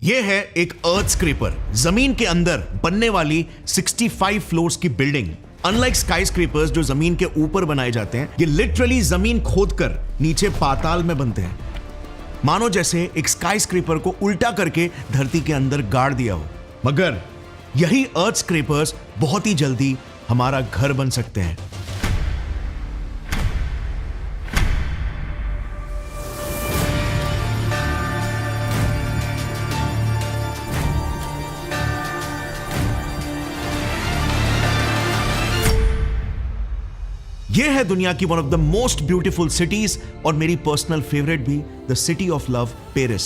यह है एक अर्थ स्क्रैपर, जमीन के अंदर बनने वाली 65 फ्लोर्स की बिल्डिंग। अनलाइक स्काई स्क्रैपर्स जो जमीन के ऊपर बनाए जाते हैं, ये लिटरली जमीन खोदकर नीचे पाताल में बनते हैं। मानो जैसे एक स्काई स्क्रैपर को उल्टा करके धरती के अंदर गाड़ दिया हो। मगर यही अर्थ स्क्रैपर्स बहुत ही जल्दी हमारा घर बन सकते हैं। यह है दुनिया की one of the most beautiful cities और मेरी पर्सनल फेवरेट भी, the city of love, Paris.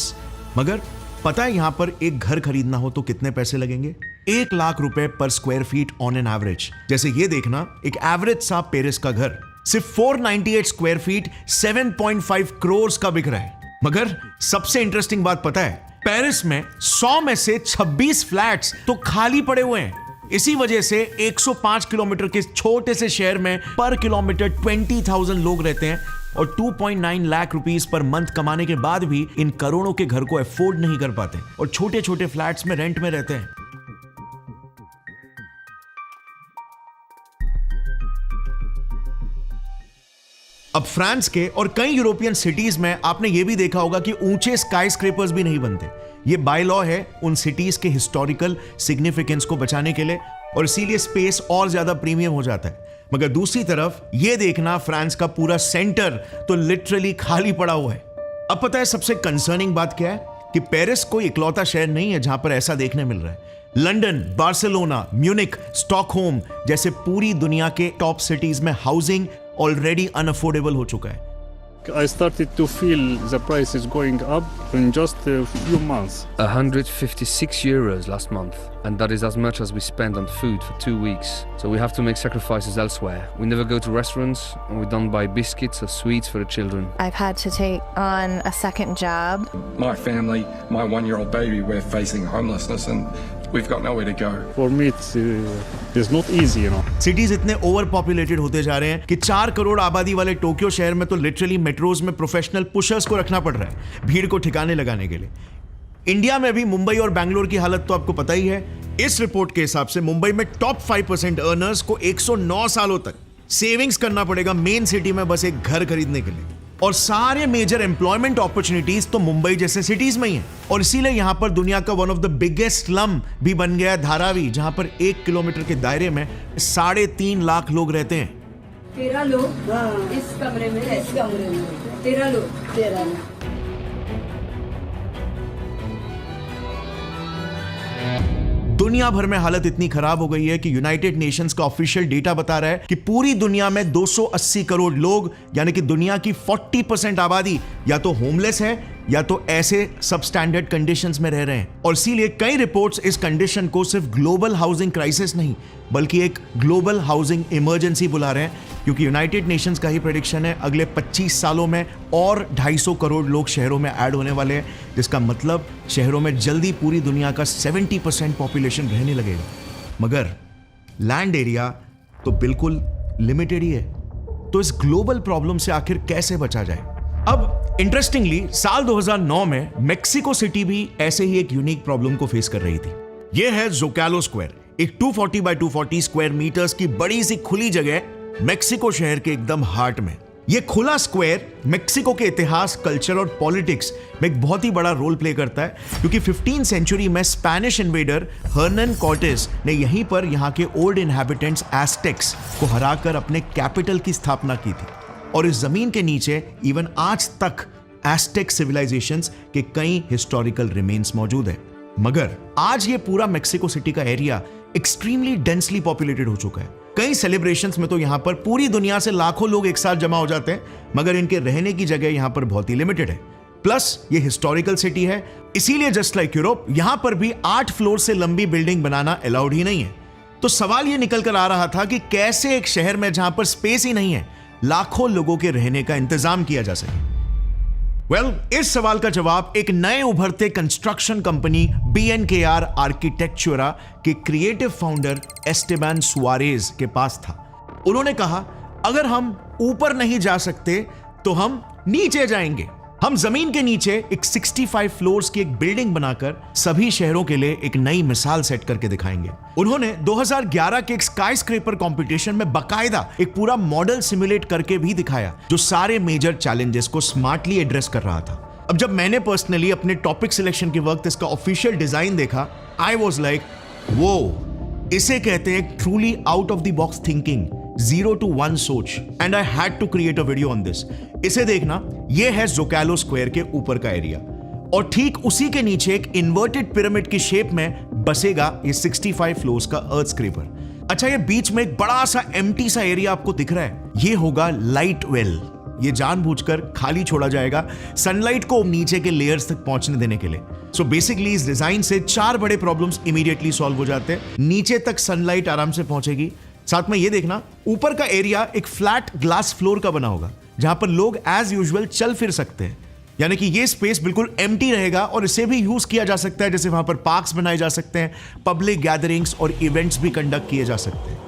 मगर पता है यहां पर एक घर खरीदना हो तो कितने पैसे लगेंगे? 1 लाख रुपए पर square feet on an average. जैसे ये देखना, एक एवरेज सा पेरिस का घर सिर्फ 498 स्क्वायर फीट 7.5 करोड़ का बिक रहा है। मगर सबसे इंटरेस्टिंग बात पता है, पेरिस में 100 में से 26 फ्लैट्स तो खाली पड़े हुए हैं। इसी वजह से 105 किलोमीटर के छोटे से शहर में पर किलोमीटर 20,000 लोग रहते हैं और 2.9 लाख रुपीस पर मंथ कमाने के बाद भी इन करोड़ों के घर को अफोर्ड नहीं कर पाते और छोटे छोटे फ्लैट्स में रेंट में रहते हैं। अब फ्रांस के और कई यूरोपियन सिटीज में आपने यह भी देखा होगा कि ऊंचे स्काई स्क्रैपर्स भी नहीं बनते। ये बाय लॉ है उन सिटीज के हिस्टोरिकल सिग्निफिकेंस को बचाने के लिए, और इसीलिए स्पेस और ज्यादा प्रीमियम हो जाता है। मगर दूसरी तरफ ये देखना, फ्रांस का पूरा सेंटर तो लिटरली खाली पड़ा हुआ है। अब पता है सबसे कंसर्निंग बात क्या है कि पेरिस कोई इकलौता शहर नहीं है जहां पर ऐसा देखने मिल रहा है। लंदन, बार्सिलोना, म्यूनिक, स्टॉकहोम जैसे पूरी दुनिया के टॉप सिटीज में हाउसिंग ऑलरेडी अनअफोर्डेबल हो चुका है। I started to feel the price is going up in just a few months. 156 euros last month, and that is as much as we spend on food for 2 weeks. So we have to make sacrifices elsewhere. We never go to restaurants, and we don't buy biscuits or sweets for the children. I've had to take on a second job. My family, my 1-year-old baby, we're facing homelessness and we've got nowhere to go. For me, it's not easy, you know. Cities इतने over populated होते जा रहे हैं कि 4 करोड़ आबादी वाले Tokyo शहर में तो लिटरली मेट्रोज में प्रोफेशनल पुशर्स को रखना पड़ रहा है भीड़ को ठिकाने लगाने के लिए। इंडिया में भी मुंबई और बैंगलोर की हालत तो आपको पता ही है। इस रिपोर्ट के हिसाब से मुंबई में टॉप 5% अर्नर्स को 109 सालों तक सेविंग्स करना पड़ेगा मेन सिटी में बस एक घर खरीदने के लिए, और सारे मेजर एम्प्लॉयमेंट अपॉर्चुनिटीज तो मुंबई जैसे सिटीज में ही है। और इसीलिए यहां पर दुनिया का one of the biggest slum भी बन गया है धारावी, जहां पर 1 किलोमीटर के दायरे में 3.5 लाख लोग रहते हैं। 13 लोग इस कमरे में, 13 लोग। दुनिया भर में हालत इतनी खराब हो गई है कि यूनाइटेड नेशंस का ऑफिशियल डेटा बता रहा है कि पूरी दुनिया में 280 करोड़ लोग, यानी कि दुनिया की 40% आबादी या तो होमलेस है या तो ऐसे सब स्टैंडर्ड कंडीशंस में रह रहे हैं। और इसीलिए कई रिपोर्ट्स इस कंडीशन को सिर्फ ग्लोबल हाउसिंग क्राइसिस नहीं बल्कि एक ग्लोबल हाउसिंग इमरजेंसी बुला रहे हैं, क्योंकि यूनाइटेड नेशंस का ही प्रेडिक्शन है अगले 25 सालों में और 250 करोड़ लोग शहरों में ऐड होने वाले हैं, जिसका मतलब शहरों में जल्दी पूरी दुनिया का 70% पॉपुलेशन रहने लगेगा। मगर लैंड एरिया तो बिल्कुल लिमिटेड ही है, तो इस ग्लोबल प्रॉब्लम से आखिर कैसे बचा जाए? अब इंटरेस्टिंगली साल 2009 में मेक्सिको सिटी भी ऐसे ही एक यूनिक प्रॉब्लम को फेस कर रही थी। यह है ज़ोकालो स्क्वायर, एक 240 बाय 240 स्क्वायर मीटर्स की बड़ी सी खुली जगह मेक्सिको शहर के एकदम हार्ट में। यह खुला स्क्वायर मेक्सिको के इतिहास, कल्चर और पॉलिटिक्स में एक बहुत ही बड़ा रोल प्ले करता है, क्योंकि 15वीं सेंचुरी में स्पेनिश इन्वेडर हर्नन कॉर्टेस ने यहीं पर यहाँ के ओल्ड इनहैबिटेंट्स एस्टेक्स को हराकर अपने कैपिटल की स्थापना की थी। और इस जमीन के नीचे इवन आज तक एस्टेक सिविलाइजेशंस के कई हिस्टोरिकल रिमेन्स मौजूद है। मगर आज ये पूरा मेक्सिको सिटी का एरिया एक्सट्रीमली डेंसली पॉपुलेटेड हो चुका है। कई सेलिब्रेशंस में तो यहां पर पूरी दुनिया से लाखों लोग एक साथ जमा हो जाते हैं, मगर इनके रहने की जगह यहां पर बहुत ही लिमिटेड है। प्लस ये हिस्टोरिकल सिटी है, इसीलिए जस्ट लाइक यूरोप यहां पर भी 8 फ्लोर से लंबी बिल्डिंग बनाना अलाउड ही नहीं है। तो सवाल ये निकल कर आ रहा था कि कैसे एक शहर में जहां पर स्पेस ही नहीं है लाखों लोगों के रहने का इंतजाम किया जा सके। इस सवाल का जवाब एक नए उभरते कंस्ट्रक्शन कंपनी BNKR आर्किटेक्चुरा के क्रिएटिव फाउंडर एस्टेबान सुआरेज के पास था। उन्होंने कहा, अगर हम ऊपर नहीं जा सकते तो हम नीचे जाएंगे। हम जमीन के नीचे एक 65 फ्लोर्स की एक बिल्डिंग बनाकर सभी शहरों के लिए एक नई मिसाल सेट करके दिखाएंगे। उन्होंने 2011 के एक स्काई स्क्रेपर कॉम्पिटिशन में बाकायदा एक पूरा मॉडल सिमुलेट करके भी दिखाया जो सारे मेजर चैलेंजेस को स्मार्टली एड्रेस कर रहा था। अब जब मैंने पर्सनली अपने टॉपिक सिलेक्शन के वक्त इसका ऑफिशियल डिजाइन देखा, आई वॉज लाइक वो, इसे कहते हैं truly out of the box thinking, 0 to 1 सोच, and I had to create a video on this. इसे देखना, ये है ज़ोकालो स्क्वायर के ऊपर का एरिया और ठीक उसी के नीचे एक इन्वर्टेड पिरामिड की शेप में बसेगा ये 65 फ्लोर्स का अर्थ स्क्रैपर। अच्छा, ये बीच में एक बड़ा सा एम्प्टी सा एरिया आपको दिख रहा है, ये होगा लाइट वेल। ये जानबूझकर खाली छोड़ा जाएगा सनलाइट को नीचे के लेयर्स तक पहुंचने देने के लिए। सो बेसिकली इस डिजाइन से 4 बड़े प्रॉब्लम्स इमीडिएटली सॉल्व हो जाते हैं। नीचे तक सनलाइट आराम से पहुंचेगी, साथ में ये देखना ऊपर का एरिया एक फ्लैट ग्लास फ्लोर का बना होगा जहां पर लोग एज यूजुअल चल फिर सकते हैं, यानी कि ये स्पेस बिल्कुल एम्प्टी रहेगा और इसे भी यूज किया जा सकता है, जैसे वहां पर पार्क्स बनाए जा सकते हैं, पब्लिक गैदरिंग्स और इवेंट्स भी कंडक्ट किए जा सकते हैं।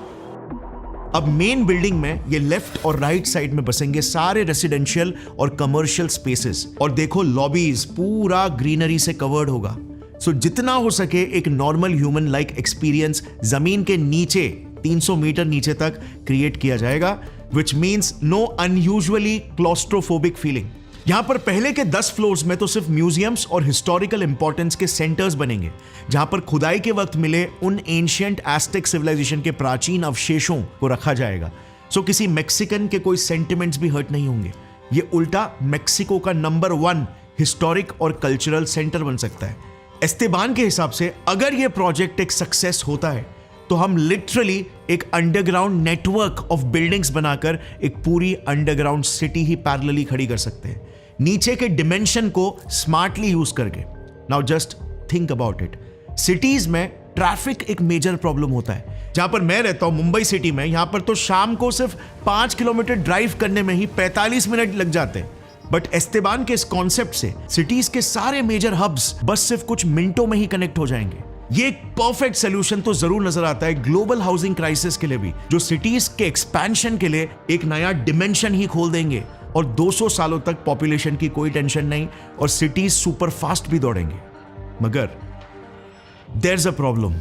अब मेन बिल्डिंग में ये लेफ्ट और राइट साइड में बसेंगे सारे रेसिडेंशियल और कमर्शियल स्पेसेस, और देखो लॉबीज पूरा ग्रीनरी से कवर्ड होगा। सो जितना हो सके एक नॉर्मल ह्यूमन लाइक एक्सपीरियंस जमीन के नीचे 300 मीटर नीचे तक क्रिएट किया जाएगा, which means no unusually claustrophobic feeling. यहां पर पहले के 10 फ्लोर्स में तो सिर्फ म्यूजियम्स और हिस्टोरिकल इंपॉर्टेंस के सेंटर्स बनेंगे, जहां पर खुदाई के वक्त मिले उन एंशिएंट एस्टेक सिविलाइजेशन के प्राचीन अवशेषों को रखा जाएगा। सो किसी मैक्सिकन के कोई सेंटिमेंट्स भी हर्ट नहीं होंगे। ये उल्टा मैक्सिको का नंबर 1 हिस्टोरिक और कल्चरल सेंटर बन सकता है। एस्तेबान के हिसाब से अगर ये प्रोजेक्ट एक सक्सेस होता है तो हम लिटरली एक अंडरग्राउंड नेटवर्क ऑफ बिल्डिंग्स बनाकर एक पूरी अंडरग्राउंड सिटी ही पैरेलली खड़ी कर सकते हैं, नीचे के डिमेंशन को स्मार्टली यूज करके। Now just think about it, cities में ट्रैफिक एक मेजर प्रॉब्लम होता है। जहां पर मैं रहता हूं मुंबई सिटी में, यहां पर तो शाम को सिर्फ 5 किलोमीटर ड्राइव करने में ही 45 मिनट लग जाते हैं, बट एस्तेबान के इस कॉन्सेप्ट से सिटीज के सारे मेजर हब्स बस सिर्फ कुछ मिनटों में ही कनेक्ट हो जाएंगे। ये एक परफेक्ट सोल्यूशन तो जरूर नजर आता है ग्लोबल हाउसिंग क्राइसिस के लिए भी, जो सिटीज के एक्सपेंशन के लिए एक नया डिमेंशन ही खोल देंगे, और 200 सालों तक पॉपुलेशन की कोई टेंशन नहीं और सिटीज सुपर फास्ट भी दौड़ेंगे। मगर देयर इज अ प्रॉब्लम,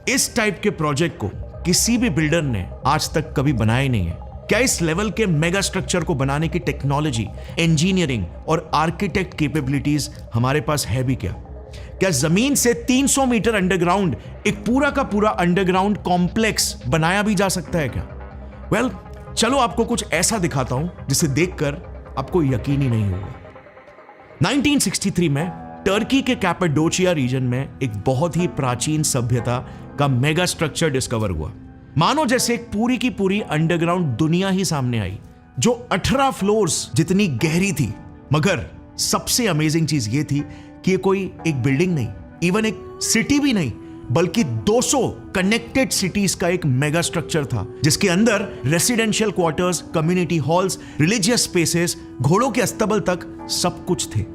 इस टाइप के प्रोजेक्ट को किसी भी बिल्डर ने आज तक कभी बनाया ही नहीं है। क्या इस लेवल के मेगा स्ट्रक्चर को बनाने की टेक्नोलॉजी, इंजीनियरिंग और आर्किटेक्ट कैपेबिलिटीज हमारे पास है भी क्या? क्या जमीन से 300 मीटर अंडरग्राउंड एक पूरा का पूरा अंडरग्राउंड कॉम्प्लेक्स बनाया भी जा सकता है क्या? वेल, चलो आपको कुछ ऐसा दिखाता हूं जिसे देखकर आपको यकीन ही नहीं होगा। 1963 में टर्की के कैपाडोचिया रीजन में एक बहुत ही प्राचीन सभ्यता का मेगा स्ट्रक्चर डिस्कवर हुआ। मानो जैसे एक पूरी की पूरी अंडरग्राउंड दुनिया ही सामने आई, जो 18 फ्लोर्स जितनी गहरी थी। मगर सबसे अमेजिंग चीज ये थी कि ये कोई एक बिल्डिंग नहीं, इवन एक सिटी भी नहीं, बल्कि 200 कनेक्टेड सिटीज का एक मेगा स्ट्रक्चर था, जिसके अंदर residential quarters, community halls, religious spaces, घोड़ों के अस्तबल तक सब कुछ थे।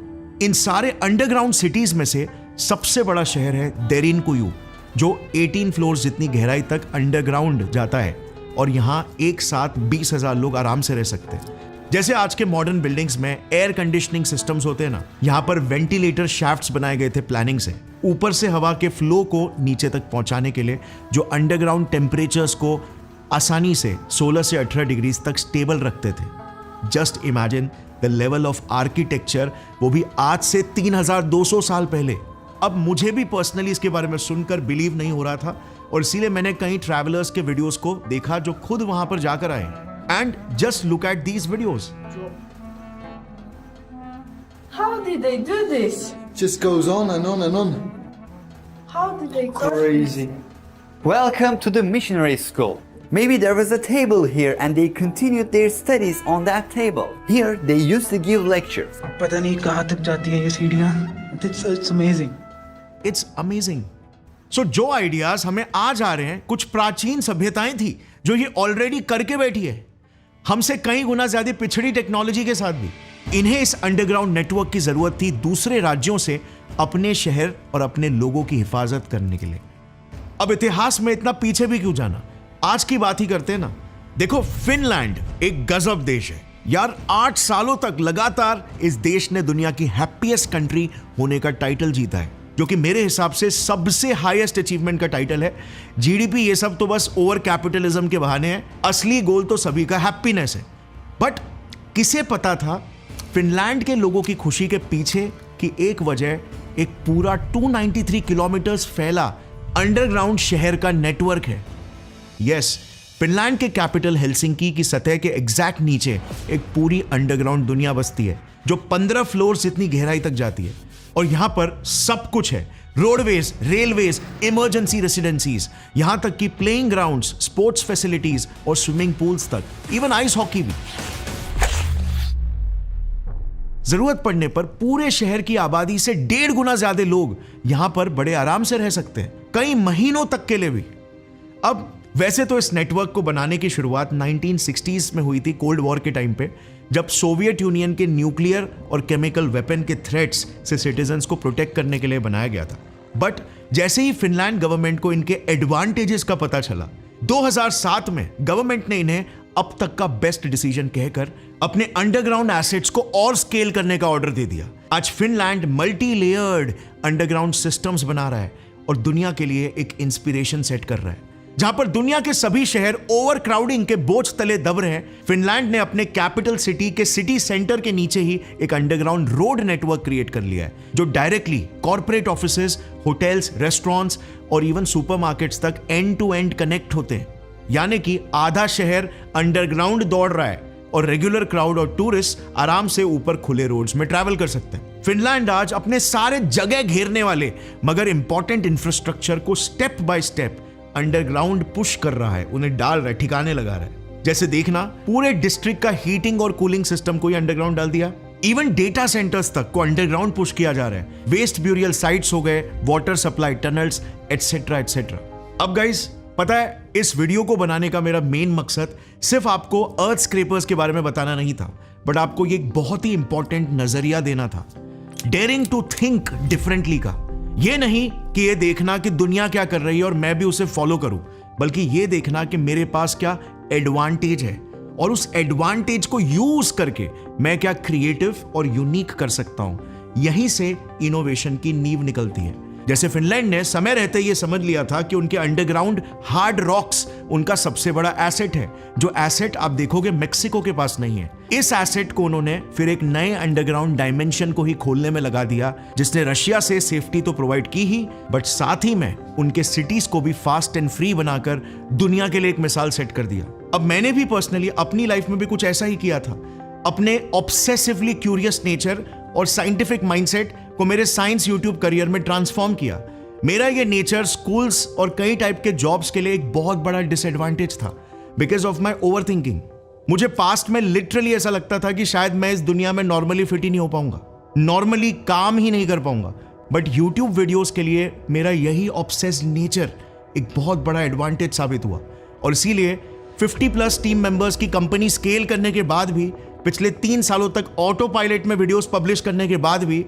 इन सारे अंडरग्राउंड सिटीज में से सबसे बड़ा शहर है देरिनकुयू, जो 18 फ्लोर्स जितनी गहराई तक अंडरग्राउंड जाता है, और यहां एक साथ 20,000 लोग आराम से रह सकते हैं। जैसे आज के मॉडर्न बिल्डिंग्स में एयर कंडीशनिंग सिस्टम्स होते हैं ना, यहां पर वेंटिलेटर शाफ्ट्स बनाए गए थे प्लानिंग से, ऊपर से हवा के फ्लो को नीचे तक पहुंचाने के लिए, जो अंडरग्राउंड टेम्परेचर्स को आसानी से 16 से 18 डिग्री तक स्टेबल रखते थे। Just imagine the level of architecture, वो भी आज से 3200 साल पहले। अब मुझे भी पर्सनली इसके बारे में सुनकर बिलीव नहीं हो रहा था, और इसीलिए मैंने कई ट्रैवलर्स के वीडियोस को देखा जो खुद वहां पर जाकर आए। And just look at these videos. How did they do this? Just goes on and on and on. How did they do Crazy. Welcome to the missionary school. Maybe there was a table here and they continued their studies on that table. Here they used to give lectures. पता नहीं कहाँ तक जाती है ये सीढ़ियाँ. It's amazing. It's amazing. So जो ideas हमें आज आ रहे हैं, कुछ प्राचीन सभ्यताएं थी जो ये ऑलरेडी करके बैठी है, हमसे कई गुना ज्यादा पिछड़ी टेक्नोलॉजी के साथ भी। इन्हें इस अंडरग्राउंड नेटवर्क की जरूरत थी दूसरे राज्यों से अपने शहर और अपने लोगों की हिफाजत करने के लिए। अब इतिहास में इतना पीछे भी क्यों जाना, आज की बात ही करते हैं ना। देखो, फिनलैंड एक गजब देश है, यार 8 सालों तक लगातार इस देश ने दुनिया की हैप्पीएस्ट कंट्री होने का टाइटल जीता है, जो कि मेरे हिसाब से सबसे हाईएस्ट अचीवमेंट का टाइटल है। जीडीपी ये सब तो बस ओवर कैपिटलिज्म के बहाने हैं, असली गोल तो सभी का हैप्पीनेस है। बट किसे पता था फिनलैंड के लोगों की खुशी के पीछे की एक वजह एक पूरा 293 किलोमीटर्स फैला अंडरग्राउंड शहर का नेटवर्क है। यस, फिनलैंड के कैपिटल हेलसिंकी की सतह के एग्जैक्ट नीचे एक पूरी अंडरग्राउंड दुनिया बसती है, जो 15 फ्लोर्स इतनी गहराई तक जाती है। और यहां पर सब कुछ है, रोडवेज, रेलवेज, इमरजेंसी रेसिडेंसीज, यहां तक कि प्लेइंग ग्राउंड्स, स्पोर्ट्स फैसिलिटीज और स्विमिंग पूल्स तक, इवन आइस हॉकी भी। जरूरत पड़ने पर पूरे शहर की आबादी से 1.5 गुना ज्यादा लोग यहां पर बड़े आराम से रह सकते हैं, कई महीनों तक के लिए भी। अब वैसे तो इस नेटवर्क को बनाने की शुरुआत 1960s में हुई थी, कोल्ड वॉर के टाइम पे, जब सोवियत यूनियन के न्यूक्लियर और केमिकल वेपन के थ्रेट्स से सिटीजन्स को प्रोटेक्ट करने के लिए बनाया गया था। बट जैसे ही फिनलैंड गवर्नमेंट को इनके एडवांटेजेस का पता चला, 2007 में गवर्नमेंट ने इन्हें अब तक का बेस्ट डिसीजन कहकर अपने अंडरग्राउंड एसेट्स को और स्केल करने का ऑर्डर दे दिया। आज Finland multi layered underground systems बना रहा है और दुनिया के लिए एक इंस्पिरेशन सेट कर रहा है। जहां पर दुनिया के सभी शहर ओवर क्राउडिंग के बोझ तले दब रहे हैं, फिनलैंड ने अपने कैपिटल सिटी के सिटी सेंटर के नीचे ही एक अंडरग्राउंड रोड नेटवर्क क्रिएट कर लिया है, जो directly corporate offices, hotels, restaurants और इवन सुपरमार्केट्स तक एंड टू एंड कनेक्ट होते हैं। यानी कि आधा शहर अंडरग्राउंड दौड़ रहा है और रेगुलर क्राउड और टूरिस्ट आराम से ऊपर खुले रोड्स में ट्रैवल कर सकते हैं। फिनलैंड आज अपने सारे जगह घेरने वाले मगर इंपॉर्टेंट इंफ्रास्ट्रक्चर को step by step underground push कर रहा है, उन्हें डाल रहा है, ठिकाने लगा रहा है। जैसे देखना, पूरे डिस्ट्रिक्ट का हीटिंग और कूलिंग सिस्टम को ही अंडरग्राउंड डाल दिया, इवन डेटा सेंटर्स तक को अंडरग्राउंड पुश किया जा रहा है, वेस्ट ब्यूरियल साइट्स हो गए, water supply tunnels, etcetera etcetera. अब गाइस, पता है इस वीडियो को बनाने का मेरा मेन मकसद सिर्फ आपको अर्थ स्क्रैपर्स के बारे में बताना नहीं था, बट आपको ये एक बहुत ही इंपॉर्टेंट नजरिया देना था, डेयरिंग टू थिंक डिफरेंटली का। ये नहीं कि ये देखना कि दुनिया क्या कर रही है और मैं भी उसे फॉलो करूं, बल्कि ये देखना कि मेरे पास क्या एडवांटेज है और उस एडवांटेज को यूज करके मैं क्या क्रिएटिव और यूनिक कर सकता हूं। यहीं से इनोवेशन की नींव निकलती है। जैसे फिनलैंड ने समय रहते ये समझ लिया था कि उनके अंडरग्राउंड हार्ड रॉक्स उनका सबसे बड़ा एसेट है, जो एसेट आप देखोगे मेक्सिको के पास नहीं है। इस एसेट को उन्होंने फिर एक नए अंडरग्राउंड डायमेंशन को ही खोलने में लगा दिया, जिसने रशिया से सेफ्टी तो प्रोवाइड की ही, बट साथ ही में उनके सिटीज को भी फास्ट एंड फ्री बनाकर दुनिया के लिए एक मिसाल सेट कर दिया। अब मैंने भी पर्सनली अपनी लाइफ में भी कुछ ऐसा ही किया था। अपने ऑब्सेसिवली क्यूरियस नेचर और साइंटिफिक माइंडसेट को मेरे साइंस यूट्यूब करियर में ट्रांसफॉर्म किया। मेरा ये नेचर स्कूल्स और कई टाइप के जॉब्स के लिए एक बहुत बड़ा डिसएडवांटेज था, because of my over thinking. मुझे पास्ट में लिटरली ऐसा लगता था कि शायद मैं इस दुनिया में नॉर्मली फिट ही नहीं हो पाऊंगा, नॉर्मली काम ही नहीं कर पाऊंगा। बट यूट्यूब वीडियोस के लिए मेरा यही ऑब्सेस्ड नेचर एक बहुत बड़ा एडवांटेज साबित हुआ, और इसीलिए 50+ टीम मेंबर्स की कंपनी स्केल करने के बाद भी, पिछले 3 सालों तक ऑटो पायलट में वीडियोस पब्लिश करने के बाद भी,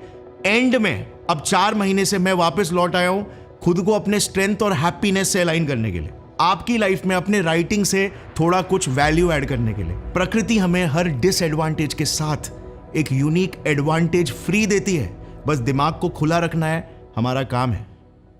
एंड में अब 4 महीने से मैं वापस लौट आया हूं खुद को अपने स्ट्रेंथ और हैप्पीनेस से अलाइन करने के लिए, आपकी लाइफ में अपने राइटिंग से थोड़ा कुछ वैल्यू ऐड करने के लिए। प्रकृति हमें हर डिसएडवांटेज के साथ एक यूनिक एडवांटेज फ्री देती है, बस दिमाग को खुला रखना है, हमारा काम है।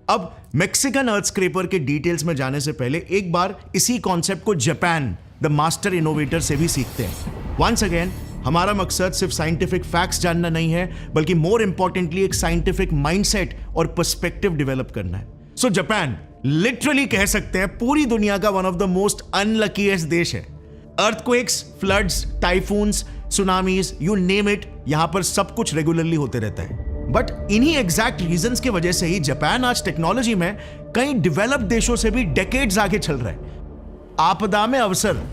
अब मैक्सिकन अर्थ स्क्रैपर के डिटेल्स में जाने से पहले एक बार इसी कॉन्सेप्ट को जापान द मास्टर इनोवेटर से भी सीखते हैं। वंस अगेन, हमारा मकसद सिर्फ साइंटिफिक फैक्ट्स जानना नहीं है, बल्कि मोर इंपॉर्टेंटली एक साइंटिफिक माइंडसेट और पर्सपेक्टिव डेवलप करना है। सो जापान लिटरली कह सकते हैं पूरी दुनिया का वन ऑफ द मोस्ट अनलकीएस्ट देश है। Earthquakes, floods, typhoons, tsunamis, you name it, यहां पर सब कुछ रेगुलरली होते रहता है। बट इन्हीं एग्जैक्ट रीजंस की वजह से ही जापान आज टेक्नोलॉजी में कई डेवलप्ड देशों से भी डेकेड्स आगे चल रहा है। आपदा में अवसर,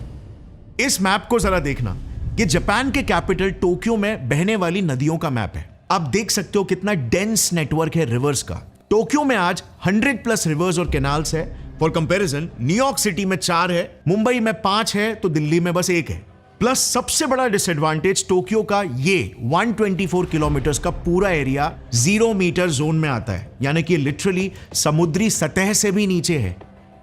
इस मैप को जरा देखना, ये जापान के कैपिटल टोक्यो में बहने वाली नदियों का मैप है। आप देख सकते हो कितना डेंस नेटवर्क है रिवर्स का। टोक्यो में आज 100+ रिवर्स और कैनाल्स है। फॉर कंपैरिजन, न्यूयॉर्क सिटी में 4 है, मुंबई में 5 है, तो दिल्ली में बस 1 है। प्लस सबसे बड़ा डिसएडवांटेज टोक्यो का ये 124 किलोमीटर का पूरा एरिया 0 मीटर जोन में आता है, यानी कि लिटरली समुद्री सतह से भी नीचे है।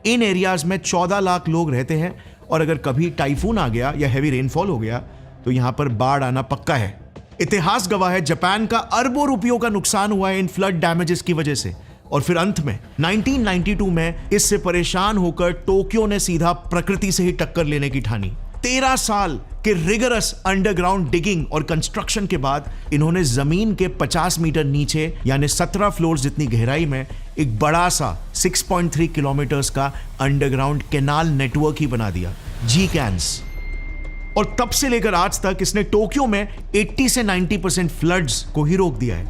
इन एरियाज में 14 लाख लोग रहते हैं, और अगर कभी टाइफून आ गया या हैवी रेनफॉल हो गया तो यहां पर बाढ़ आना पक्का है। इतिहास गवाह है, जापान का अरबों रुपयों का नुकसान हुआ है इन फ्लड डैमेजेस की वजह से। और फिर अंत में 1992 में इससे परेशान होकर टोक्यो ने सीधा प्रकृति से ही टक्कर लेने की ठानी। 13 साल के रिगरस अंडरग्राउंड डिगिंग और कंस्ट्रक्शन के बाद इन्होंने जमीन के 50 मीटर नीचे यानी 17 फ्लोर जितनी गहराई में एक बड़ा सा 6.3 किलोमीटर्स का अंडरग्राउंड कैनाल नेटवर्क ही बना दिया, जी-कैन्स। और तब से लेकर आज तक इसने टोक्यो में 80 से 90% फ्लड्स को ही रोक दिया है।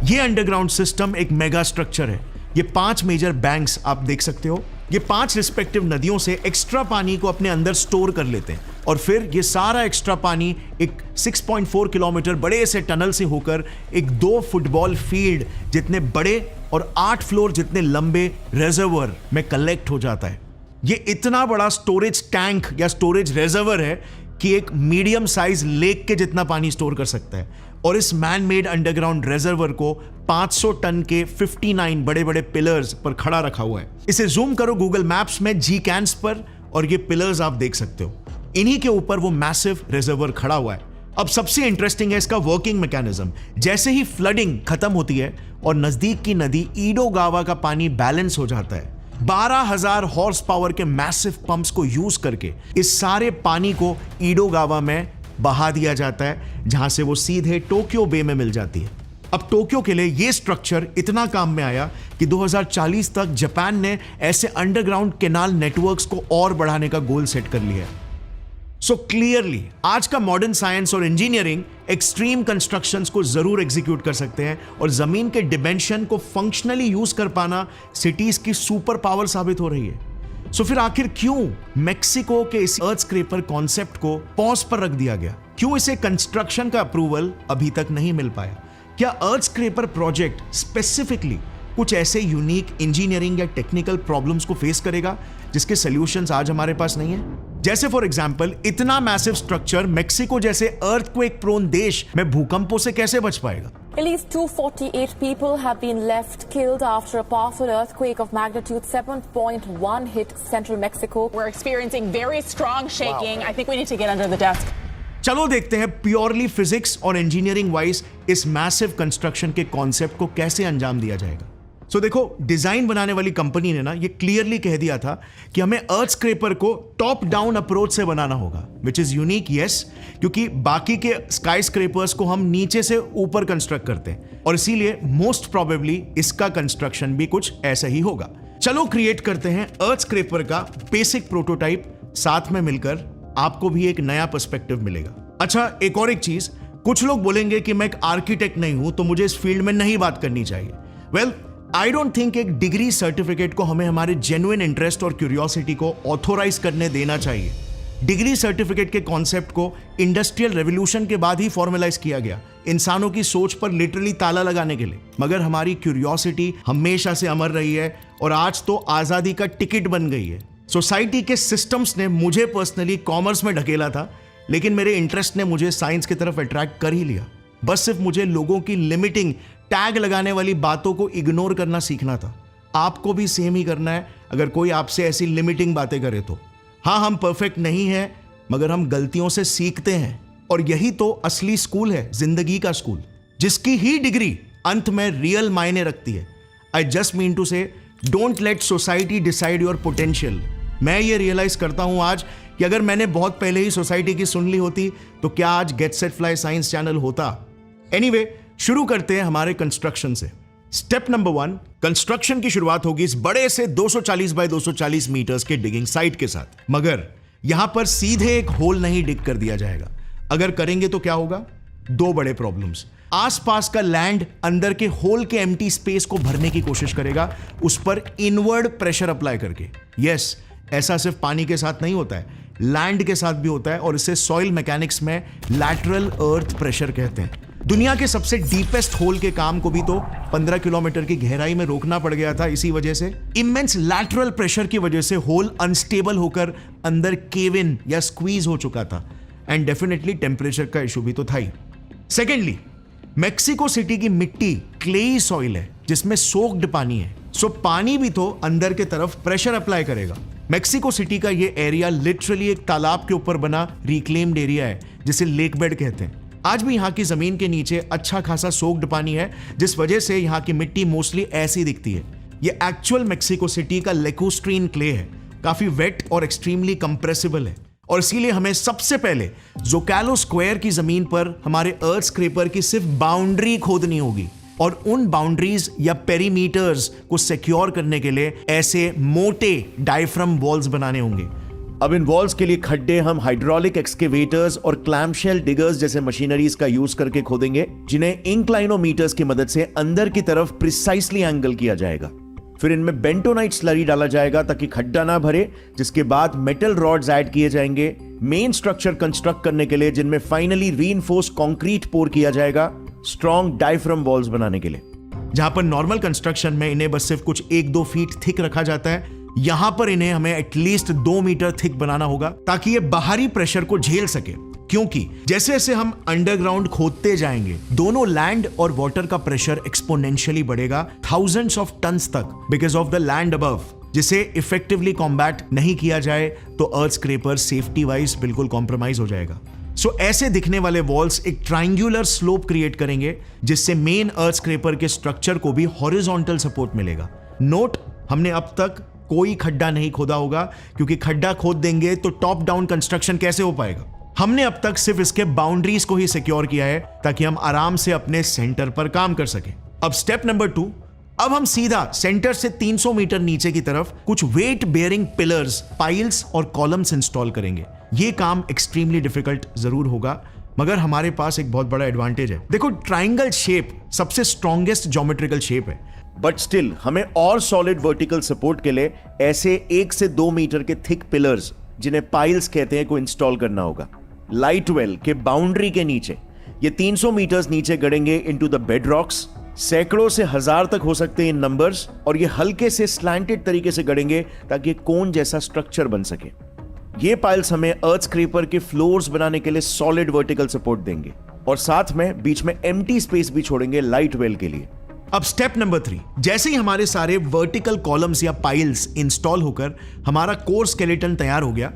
ये अंडरग्राउंड सिस्टम एक मेगा स्ट्रक्चर है। ये 5 मेजर बैंक्स आप देख सकते हो। ये 5 रिस्पेक्टिव नदियों से एक्स्ट्रा पानी को अपने अंदर स्टोर कर लेते हैं और फिर ये सारा एक्स्ट्रा पानी एक 6.4 किलोमीटर बड़े से टनल से होकर एक 2 फुटबॉल फील्ड जितने बड़े और 8 फ्लोर जितने लंबे रिजर्वर में कलेक्ट हो जाता है। ये इतना बड़ा स्टोरेज टैंक या स्टोरेज रिजर्वर है कि एक मीडियम साइज लेक के जितना पानी स्टोर कर सकता है। और इस मैन मेड अंडरग्राउंड रिजर्वर को 500 टन के 59 बड़े बड़े पिलर्स पर खड़ा रखा हुआ है। इसे जूम करो गूगल मैप्स में जी-कैन्स पर और ये पिलर्स आप देख सकते हो। इन्हीं के ऊपर वो मैसिव रिजर्वर खड़ा हुआ है। अब सबसे इंटरेस्टिंग है इसका वर्किंग मैकेनिज्म। जैसे ही फ्लडिंग खत्म होती है और नजदीक की नदी ईडोगावा का पानी बैलेंस हो जाता है, 12,000 हॉर्स पावर के मैसिव पंप्स को यूज करके इस सारे पानी को ईडोगावा में बहा दिया जाता है, जहां से वो सीधे टोक्यो बे में मिल जाती है। अब टोक्यो के लिए ये स्ट्रक्चर इतना काम में आया कि 2040 तक जापान ने ऐसे अंडरग्राउंड कैनाल नेटवर्क्स को और बढ़ाने का गोल सेट कर लिया है। सो क्लियरली आज का मॉडर्न साइंस और इंजीनियरिंग एक्सट्रीम कंस्ट्रक्शंस को जरूर एग्जीक्यूट कर सकते हैं और जमीन के डिमेंशन को फंक्शनली यूज कर पाना सिटीज की सुपर पावर साबित हो रही है। सो फिर आखिर क्यों मेक्सिको के इस अर्थ स्क्रैपर कॉन्सेप्ट को पॉज पर रख दिया गया? क्यों इसे कंस्ट्रक्शन का अप्रूवल अभी तक नहीं मिल पाया? क्या अर्थ स्क्रैपर प्रोजेक्ट स्पेसिफिकली कुछ ऐसे यूनिक इंजीनियरिंग या टेक्निकल प्रॉब्लम्स को फेस करेगा जिसके सॉल्यूशंस आज हमारे पास नहीं है? जैसे फॉर एग्जांपल इतना मैसिव स्ट्रक्चर मेक्सिको जैसे अर्थक्वेक प्रोन देश में भूकंपों से कैसे बच पाएगा? At least 248 people have been left killed after a powerful earthquake of magnitude 7.1 hit central Mexico. We're experiencing very strong shaking. Wow. I think we need to get under the desk. चलो देखते हैं purely physics और engineering wise इस massive construction के concept को कैसे अंजाम दिया जाएगा। सो देखो, डिजाइन बनाने वाली कंपनी ने ना ये क्लियरली कह दिया था कि हमें अर्थ स्क्रैपर को टॉप डाउन अप्रोच से बनाना होगा, विच इज यूनिक, यस, क्योंकि बाकी के स्काई स्क्रैपर्स को हम नीचे से ऊपर कंस्ट्रक्ट करते हैं और इसीलिए मोस्ट प्रोबेबली इसका कंस्ट्रक्शन भी कुछ ऐसा ही होगा। चलो क्रिएट करते हैं अर्थ स्क्रैपर का बेसिक प्रोटोटाइप, साथ में मिलकर आपको भी एक नया पर्सपेक्टिव मिलेगा। अच्छा, एक और एक चीज, कुछ लोग बोलेंगे कि मैं एक आर्किटेक्ट नहीं हूं तो मुझे इस फील्ड में नहीं बात करनी चाहिए। वेल, आई डोंट थिंक एक डिग्री सर्टिफिकेट को हमें हमारे जेन्युइन इंटरेस्ट और क्यूरियोसिटी को ऑथोराइज करने देना चाहिए। डिग्री सर्टिफिकेट के कॉन्सेप्ट को इंडस्ट्रियल रेवोल्यूशन के बाद ही फॉर्मलाइज किया गया, इंसानों की सोच पर लिटरली ताला लगाने के लिए। मगर हमारी क्यूरियोसिटी हमेशा से अमर रही है और आज तो आजादी का टिकट बन गई है। सोसाइटी के सिस्टम्स ने मुझे पर्सनली कॉमर्स में ढकेला था, लेकिन मेरे इंटरेस्ट ने मुझे साइंस की तरफ अट्रैक्ट कर ही लिया। बस सिर्फ मुझे लोगों की लिमिटिंग टैग लगाने वाली बातों को इग्नोर करना सीखना था। आपको भी सेम ही करना है अगर कोई आपसे ऐसी लिमिटिंग बातें करे तो। हाँ, हम परफेक्ट नहीं हैं, मगर हम गलतियों से सीखते हैं और यही तो असली स्कूल है, जिंदगी का स्कूल, जिसकी ही डिग्री अंत में रियल मायने रखती है। आई जस्ट मीन टू से, don't let society decide your potential. मैं ये रियलाइज करता हूं आज कि अगर मैंने बहुत पहले ही सोसाइटी की सुन ली होती तो क्या आज get set fly science channel होता। एनीवे, शुरू करते हैं हमारे कंस्ट्रक्शन से। स्टेप नंबर 1, कंस्ट्रक्शन की शुरुआत होगी इस बड़े से 240 बाय 240 मीटर्स के डिगिंग साइट के साथ। मगर यहां पर सीधे एक होल नहीं डिग कर दिया जाएगा। अगर करेंगे तो क्या होगा? 2 बड़े प्रॉब्लम्स। आसपास का लैंड अंदर के होल के एम्प्टी स्पेस को भरने की कोशिश करेगा, उस पर इनवर्ड प्रेशर अप्लाई करके। यस, ऐसा सिर्फ पानी के साथ नहीं होता है, लैंड के साथ भी होता है और इसे सॉइल मैकेनिक्स में लैटरल अर्थ प्रेशर कहते हैं। दुनिया के सबसे डीपेस्ट होल के काम को भी तो 15 किलोमीटर की गहराई में रोकना पड़ गया था इसी वजह से। इमेंस लैटरल प्रेशर की वजह से होल अनस्टेबल होकर अंदर केव इन या स्क्वीज हो चुका था एंड डेफिनेटली टेम्परेचर का इशू भी तो था ही। सेकेंडली, मेक्सिको सिटी की मिट्टी क्लेई सॉइल है जिसमें सोक्ड पानी है। सो पानी भी तो अंदर के तरफ प्रेशर अप्लाई करेगा। मेक्सिको सिटी का ये एरिया लिटरली एक तालाब के ऊपर बना रिक्लेम्ड एरिया है जिसे लेक बेड कहते हैं। आज भी यहाँ की जमीन के नीचे अच्छा खासा सोक्ड पानी है, जिस वजह से यहाँ की मिट्टी मोस्टली ऐसी दिखती है। ये एक्चुअल मेक्सिको सिटी का लेकोस्ट्रीन क्ले है, काफी वेट और एक्सट्रीमली कंप्रेसिबल है, और इसीलिए हमें सबसे पहले ज़ोकालो स्क्वायर की जमीन पर हमारे अर्थ स्क्रैपर की सिर्फ बाउंड्री खोदनी होगी, और उन बाउंड्रीज या पेरीमीटर्स को सिक्योर करने के लिए ऐसे मोटे डायफ्राम वॉल्स बनाने होंगे। अब इन वॉल्स के लिए खड्डे हम हाइड्रोलिक एक्सकेवेटर्स और क्लैम्पशेल डिगर्स जैसे मशीनरीज का यूज करके खोदेंगे, जिन्हें इंक्लाइनोमीटर्स की मदद से अंदर की तरफ प्रिसाइसली एंगल किया जाएगा। फिर इनमें बेंटोनाइट स्लरी डाला जाएगा ताकि खड्डा ना भरे, जिसके बाद मेटल रॉड्स ऐड किए जाएंगे मेन स्ट्रक्चर कंस्ट्रक्ट करने के लिए, जिनमें फाइनली रीइंफोर्स्ड कंक्रीट पोर किया जाएगा स्ट्रॉन्ग डायफ्राम वॉल्स बनाने के लिए। जहां पर नॉर्मल कंस्ट्रक्शन में इन्हें बस सिर्फ कुछ 1-2 फीट थिक रखा जाता है, यहां पर इन्हें हमें एटलीस्ट 2 मीटर थिक बनाना होगा ताकि ये बाहरी प्रेशर को झेल सके, क्योंकि जैसे जैसे हम अंडरग्राउंड खोदते जाएंगे दोनों लैंड और वाटर का प्रेशर एक्सपोनेंशियली बढ़ेगा थाउजेंड्स ऑफ टन्स तक because of the land above. जिसे इफेक्टिवली कॉम्बैट नहीं किया जाए तो अर्थ स्क्रैपर सेफ्टी वाइज बिल्कुल कॉम्प्रोमाइज हो जाएगा। सो ऐसे दिखने वाले वॉल्स एक ट्रायंगुलर स्लोप क्रिएट करेंगे, जिससे मेन अर्थ स्क्रैपर के स्ट्रक्चर को भी हॉरिजॉन्टल सपोर्ट मिलेगा। नोट, हमने अब तक कोई खड्डा नहीं खोदा होगा, क्योंकि खड्डा खोद देंगे तो टॉप डाउन कंस्ट्रक्शन कैसे हो पाएगा। हमने अब तक सिर्फ इसके बाउंड्रीज को ही सिक्योर किया है ताकि हम आराम से अपने सेंटर पर काम कर सकें। अब स्टेप नंबर 2, अब हम सीधा सेंटर से 300 मीटर नीचे की तरफ कुछ वेट बेयरिंग पिलर्स, पाइल्स और कॉलम्स इंस्टॉल करेंगे। ये काम एक्सट्रीमली डिफिकल्ट जरूर होगा, मगर हमारे पास एक बहुत बड़ा एडवांटेज है। देखो, ट्राइंगल शेप सबसे स्ट्रॉन्गेस्ट ज्योमेट्रिकल शेप है, बट स्टिल हमें और सॉलिड वर्टिकल सपोर्ट के लिए ऐसे 1 से 2 मीटर के थिक पिलर्स, जिन्हें पाइल्स कहते हैं, को इंस्टॉल करना होगा। लाइट वेल के बाउंड्री के नीचे ये 300 मीटर्स नीचे गड़ेंगे इनटू द बेडरॉक्स। सैकड़ों से 1000 तक हो सकते हैं इन नंबर्स, और ये हल्के से स्लैंटेड तरीके से गड़ेंगे ताकि कोन जैसा स्ट्रक्चर बन सके। ये पाइल्स हमें अर्थ स्क्रैपर के फ्लोर्स बनाने के लिए सॉलिड वर्टिकल सपोर्ट देंगे, और साथ में बीच में एम्प्टी स्पेस भी छोड़ेंगे लाइट वेल के लिए। अब स्टेप नंबर 3, जैसे ही हमारे सारे वर्टिकल कॉलम्स या पाइल्स इंस्टॉल होकर हमारा कोर स्केलेटन तैयार हो गया,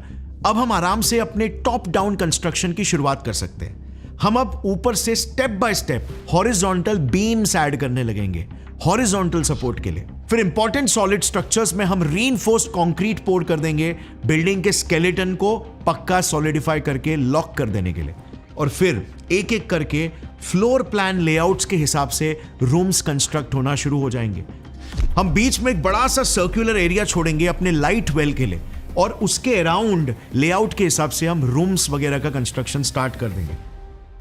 अब हम आराम से अपने टॉप डाउन कंस्ट्रक्शन की शुरुआत कर सकते हैं। हम अब ऊपर से step by step horizontal beams add करने लगेंगे हॉरिजॉन्टल सपोर्ट के लिए। फिर इंपॉर्टेंट सॉलिड स्ट्रक्चर्स में हम रीइंफोर्स्ड कंक्रीट पोर कर देंगे बिल्डिंग के स्केलेटन को पक्का सॉलिडिफाई करके लॉक कर देने के लिए, और फिर एक एक करके फ्लोर प्लान लेआउट्स के हिसाब से रूम्स कंस्ट्रक्ट होना शुरू हो जाएंगे। हम बीच में एक बड़ा सा सर्कुलर एरिया छोड़ेंगे अपने लाइट वेल के लिए, और उसके अराउंड लेआउट के हिसाब से हम रूम्स वगैरह का कंस्ट्रक्शन स्टार्ट कर देंगे।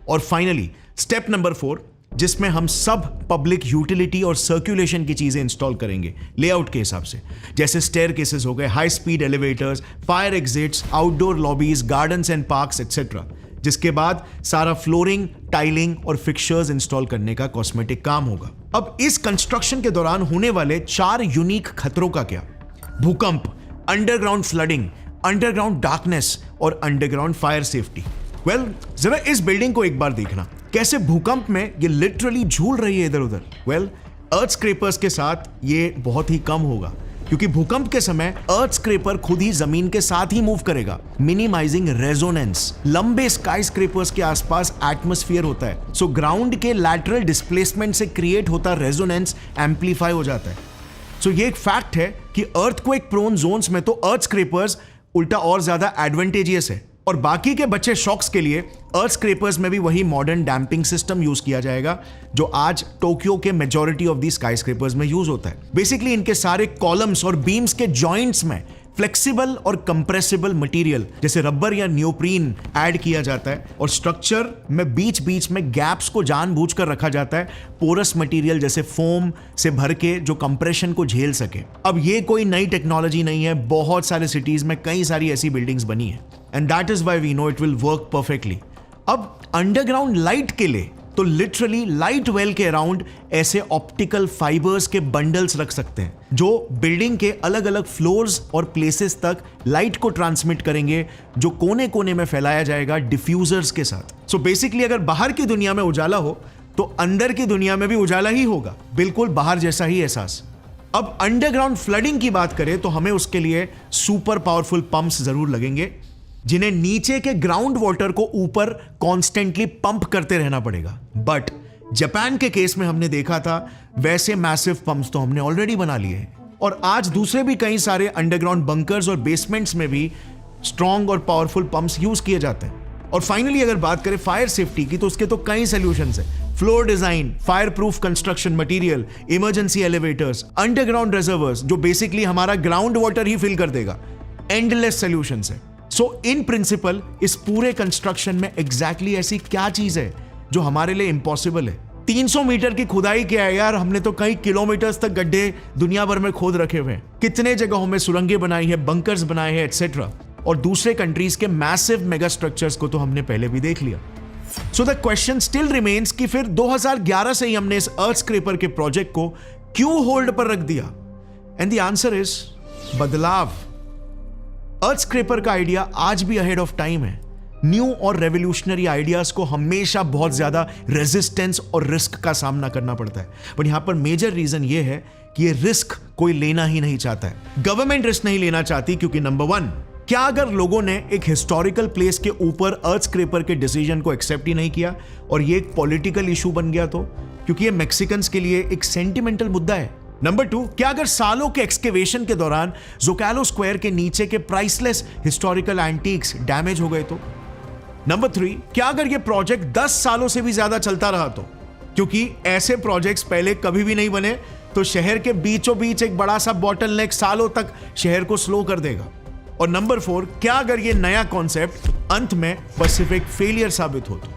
और फाइनली स्टेप नंबर 4, जिसमें हम सब पब्लिक यूटिलिटी और सर्कुलेशन की चीजें इंस्टॉल करेंगे लेआउट के हिसाब से, जैसे स्टेयरकेसेस हो गए, high speed elevators, fire exits, outdoor lobbies, gardens and parks etcetera. जिसके बाद सारा फ्लोरिंग, टाइलिंग और फिक्सचर्स इंस्टॉल करने का कॉस्मेटिक काम होगा। अब इस कंस्ट्रक्शन के दौरान होने वाले 4 यूनिक खतरों का क्या? भूकंप, अंडरग्राउंड फ्लडिंग, अंडरग्राउंड डार्कनेस और अंडरग्राउंड फायर सेफ्टी। वेल, जरा इस बिल्डिंग को एक बार देखना, कैसे भूकंप में ये लिटरली झूल रही है इधर उधर। वेल, अर्थ स्क्रैपर्स के साथ ये बहुत ही कम होगा, क्योंकि भूकंप के समय अर्थ स्क्रैपर खुद ही जमीन के साथ ही मूव करेगा, मिनिमाइजिंग रेजोनेंस। लंबे स्काई स्क्रैपर्स के आसपास एटमॉस्फेयर होता है, सो ग्राउंड के लैटरल डिस्प्लेसमेंट से क्रिएट होता रेजोनेंस एम्पलीफाई हो जाता है। सो ये एक फैक्ट है कि अर्थक्वेक प्रोन जोन्स में तो अर्थ स्क्रैपर्स उल्टा और ज्यादा एडवांटेजियस है, और बाकी के बचे शॉक्स के लिए अर्थ स्क्रैपर्स में भी वही मॉडर्न डैम्पिंग सिस्टम यूज किया जाएगा जो आज टोक्यो के majority of the sky scrapers में यूज होता है। बेसिकली इनके सारे कॉलम्स और बीम्स के जॉइंट्स में फ्लेक्सिबल और कंप्रेसिबल मटेरियल जैसे रबर या न्यूप्रीन ऐड किया जाता है, और स्ट्रक्चर में बीच बीच में गैप्स को जानबूझकर रखा जाता है पोरस मटेरियल जैसे फोम से भर के, जो कंप्रेशन को झेल सके। अब ये कोई नई टेक्नोलॉजी नहीं है, बहुत सारे सिटीज में कई सारी ऐसी बिल्डिंग्स बनी है, and that is why we know it will work perfectly. अब अंडरग्राउंड लाइट के लिए तो लिटरली लाइट वेल के अराउंड ऐसे ऑप्टिकल फाइबर्स के बंडल्स रख सकते हैं जो बिल्डिंग के अलग अलग फ्लोर्स और प्लेसेस तक लाइट को ट्रांसमिट करेंगे, जो कोने कोने में फैलाया जाएगा डिफ्यूजर्स के साथ। सो बेसिकली अगर बाहर की दुनिया में उजाला हो तो अंदर की दुनिया में भी उजाला ही होगा, बिल्कुल बाहर जैसा ही एहसास। अब अंडरग्राउंड फ्लडिंग की बात करें तो हमें उसके लिए सुपर पावरफुल पंप्स जरूर लगेंगे, जिन्हें नीचे के ग्राउंड वाटर को ऊपर कॉन्स्टेंटली पंप करते रहना पड़ेगा। बट जापान के केस में हमने देखा था वैसे मैसिव पंप्स तो हमने ऑलरेडी बना लिए हैं, और आज दूसरे भी कई सारे अंडरग्राउंड बंकर्स और बेसमेंट्स में भी स्ट्रॉन्ग और पावरफुल पंप्स यूज किए जाते हैं। और फाइनली अगर बात करें फायर सेफ्टी की तो उसके तो कई सॉल्यूशंस हैं। Floor design, fire proof construction material, emergency elevators, underground reservoirs जो बेसिकली हमारा ग्राउंड वाटर ही फिल कर देगा, एंडलेस सॉल्यूशंस है। सो इन प्रिंसिपल इस पूरे कंस्ट्रक्शन में एग्जैक्टली ऐसी क्या चीज है जो हमारे लिए इम्पॉसिबल है? 300 मीटर की खुदाई क्या है यार, हमने तो कई किलोमीटर्स तक गड्ढे दुनिया भर में खोद रखे हुए हैं, कितने जगहों में सुरंगें बनाई है, बंकर्स बनाए हैं एटसेट्रा। और दूसरे कंट्रीज के मैसिव मेगा स्ट्रक्चर्स को तो हमने पहले भी देख लिया। So the question still remains कि फिर 2011 से ही हमने इस अर्थ स्क्रैपर के प्रोजेक्ट को क्यों होल्ड पर रख दिया? एंड द आंसर इज बदलाव। अर्थ स्क्रैपर का आइडिया आज भी अहेड ऑफ टाइम है। न्यू और रेवोल्यूशनरी आइडियाज को हमेशा बहुत ज्यादा रेजिस्टेंस और रिस्क का सामना करना पड़ता है, बट यहां पर मेजर रीजन यह है कि ये रिस्क कोई लेना ही नहीं चाहता है। गवर्नमेंट रिस्क नहीं लेना चाहती क्योंकि नंबर 1, क्या अगर लोगों ने एक हिस्टोरिकल प्लेस के ऊपर अर्थ स्क्रैपर के डिसीजन को एक्सेप्ट ही नहीं किया और ये एक पॉलिटिकल इशू बन गया तो? क्योंकि ये मैक्सिकन्स के लिए एक सेंटिमेंटल मुद्दा है। नंबर 2, क्या अगर सालों के एक्सकेवेशन के दौरान ज़ोकालो स्क्वायर के नीचे के प्राइसलेस हिस्टोरिकल एंटीक्स डैमेज हो गए तो? नंबर 3, क्या अगर ये प्रोजेक्ट 10 सालों से भी ज्यादा चलता रहा तो? क्योंकि ऐसे प्रोजेक्ट्स पहले कभी भी नहीं बने, तो शहर के बीचों बीच एक बड़ा सा बॉटलनेक सालों तक शहर को स्लो कर देगा। और नंबर 4, क्या अगर ये नया कॉन्सेप्ट अंत में बस सिर्फ एक फेलियर साबित हो तो?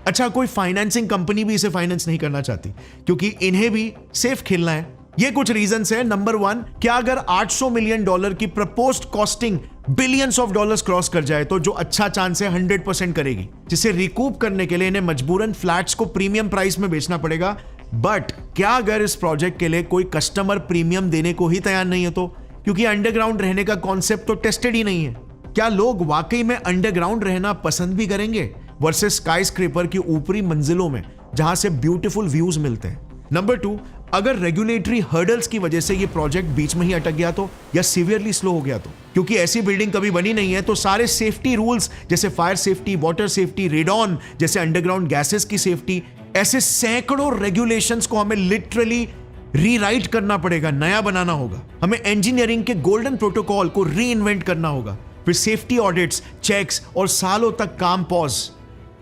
अच्छा, कोई फाइनेंसिंग कंपनी भी इसे फाइनेंस नहीं करना चाहती क्योंकि इन्हें भी सेफ खेलना है। ये कुछ रीजंस है। नंबर 1, क्या अगर $800 मिलियन की proposed costing billions of dollars cross कर जाए तो जो अच्छा चांस है 100% करेगी, जिसे रिकूप करने के लिए इन्हें मजबूरन फ्लैट्स को प्रीमियम प्राइस में बेचना पड़ेगा। बट क्या अगर इस प्रोजेक्ट के लिए कोई कस्टमर प्रीमियम देने को ही तैयार नहीं है तो? क्योंकि अंडरग्राउंड रहने का कॉन्सेप्ट तो टेस्टेड ही नहीं है। क्या लोग वाकई में अंडरग्राउंड रहना पसंद भी करेंगे वर्सेस स्काई स्क्रैपर की ऊपरी मंजिलों में जहां से ब्यूटीफुल व्यूज मिलते हैं? नंबर 2, अगर रेगुलेटरी हर्डल्स की वजह से ये प्रोजेक्ट बीच में ही अटक गया तो, या सीवियरली स्लो हो गया तो? क्योंकि ऐसी बिल्डिंग कभी बनी नहीं है, तो सारे सेफ्टी रूल्स जैसे fire safety, water safety, radon जैसे अंडरग्राउंड गैसेस की सेफ्टी, ऐसे सैकड़ों रेगुलेशंस को हमें लिटरली रीराइट करना पड़ेगा, नया बनाना होगा। हमें इंजीनियरिंग के गोल्डन प्रोटोकॉल को री इन्वेंट करना होगा, फिर सेफ्टी ऑडिट्स, चेक्स और सालों तक काम पॉज।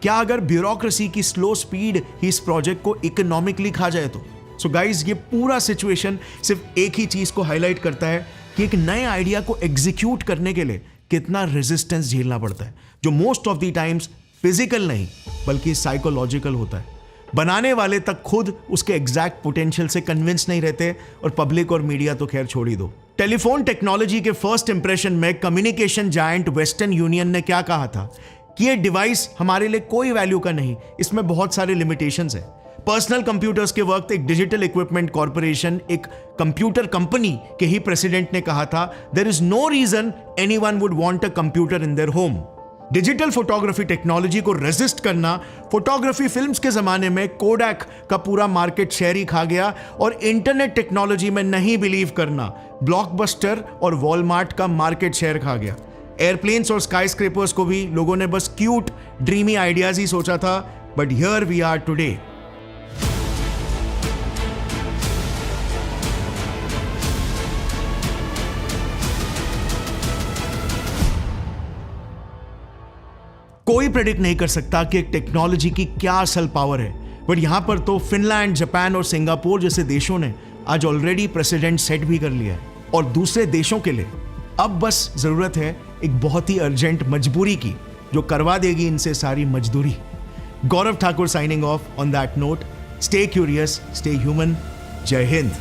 क्या अगर ब्यूरोक्रेसी की स्लो स्पीड ही इस प्रोजेक्ट को इकोनॉमिकली खा जाए तो? सो गाइज, ये पूरा सिचुएशन सिर्फ एक ही चीज को हाईलाइट करता है कि एक नए आइडिया को एग्जीक्यूट करने के लिए कितना रेजिस्टेंस झेलना पड़ता है, जो most of the times physical नहीं बल्कि साइकोलॉजिकल होता है। बनाने वाले तक खुद उसके एग्जैक्ट पोटेंशियल से कन्विंस नहीं रहते, और पब्लिक और मीडिया तो खैर छोड़ ही दो। टेलीफोन टेक्नोलॉजी के फर्स्ट इंप्रेशन में कम्युनिकेशन जायंट वेस्टर्न यूनियन ने क्या कहा था कि ये डिवाइस हमारे लिए कोई वैल्यू का नहीं, इसमें बहुत सारे लिमिटेशंस है। पर्सनल कंप्यूटर्स के वक्त एक डिजिटल इक्विपमेंट कॉर्पोरेशन, एक कंप्यूटर कंपनी के ही प्रेसिडेंट ने कहा था, there is no reason anyone would want a computer in their home. Digital photography technology को रेजिस्ट करना, फोटोग्राफी फिल्म्स के जमाने में कोडैक का पूरा मार्केट शेयर ही खा गया, और इंटरनेट टेक्नोलॉजी में नहीं बिलीव करना, ब्लॉकबस्टर और वॉलमार्ट का मार्केट शेयर खा गया। एयरप्लेन्स और स्काई स्क्रैपर्स को भी लोगों ने बस क्यूट ड्रीमी आइडियाज ही सोचा था, but here we are today. कोई प्रेडिक्ट नहीं कर सकता कि एक टेक्नोलॉजी की क्या असल पावर है, बट यहां पर तो फिनलैंड, जापान और सिंगापुर जैसे देशों ने आज ऑलरेडी प्रेसिडेंट सेट भी कर लिया है, और दूसरे देशों के लिए अब बस जरूरत है एक बहुत ही अर्जेंट मजबूरी की, जो करवा देगी इनसे सारी मजदूरी। Gaurav Thakur signing off on that note. Stay curious, stay human. जय हिंद।